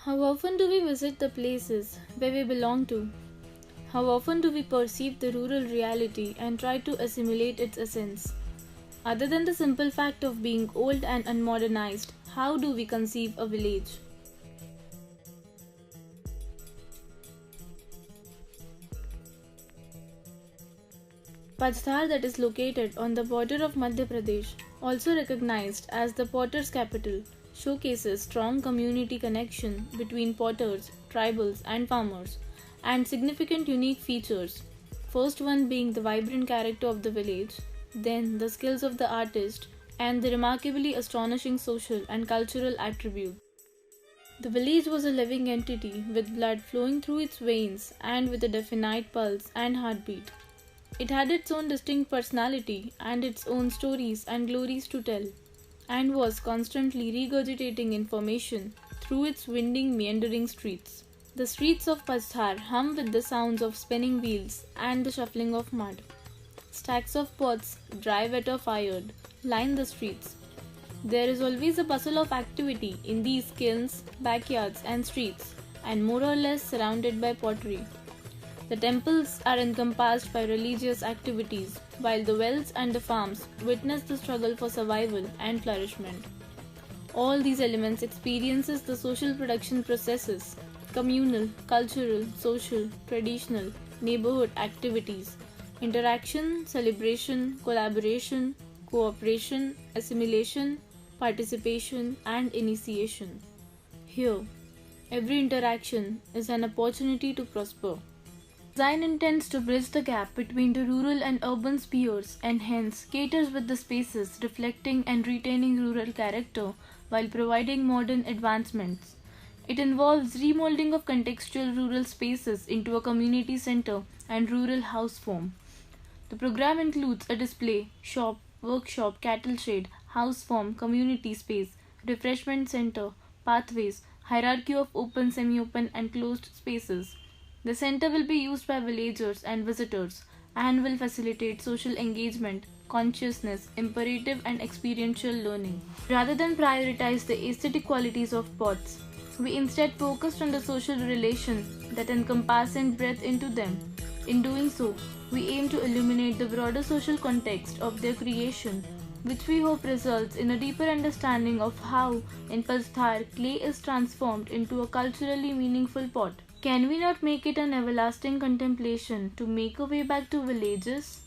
How often do we visit the places where we belong to? How often do we perceive the rural reality and try to assimilate its essence? Other than the simple fact of being old and unmodernized, how do we conceive a village? Pachdhar, that is located on the border of Madhya Pradesh, also recognized as the potter's capital, showcases strong community connection between potters, tribals and farmers, and significant unique features. First one being the vibrant character of the village, then the skills of the artist, and the remarkably astonishing social and cultural attributes. The village was a living entity with blood flowing through its veins and with a definite pulse and heartbeat. It had its own distinct personality and its own stories and glories to tell, and was constantly regurgitating information through its winding, meandering streets. The streets of Pachdhar hum with the sounds of spinning wheels and the shuffling of mud. Stacks of pots, dry, wet, or fired, line the streets. There is always a bustle of activity in these kilns, backyards, and streets, and more or less surrounded by pottery. The temples are encompassed by religious activities, while the wells and the farms witness the struggle for survival and flourishment. All these elements experiences the social production processes, communal, cultural, social, traditional, neighborhood activities, interaction, celebration, collaboration, cooperation, assimilation, participation, and initiation. Here, every interaction is an opportunity to prosper. Design intends to bridge the gap between the rural and urban spheres and hence caters with the spaces reflecting and retaining rural character while providing modern advancements. It involves remolding of contextual rural spaces into a community center and rural house form. The program includes a display, shop, workshop, cattle shed, house form, community space, refreshment center, pathways, hierarchy of open, semi-open and closed spaces. The center will be used by villagers and visitors and will facilitate social engagement, consciousness, imperative and experiential learning. Rather than prioritize the aesthetic qualities of pots, we instead focused on the social relation that encompass and breathe into them. In doing so, we aim to illuminate the broader social context of their creation, which we hope results in a deeper understanding of how, in Pachdhar, clay is transformed into a culturally meaningful pot. Can we not make it an everlasting contemplation to make a way back to villages?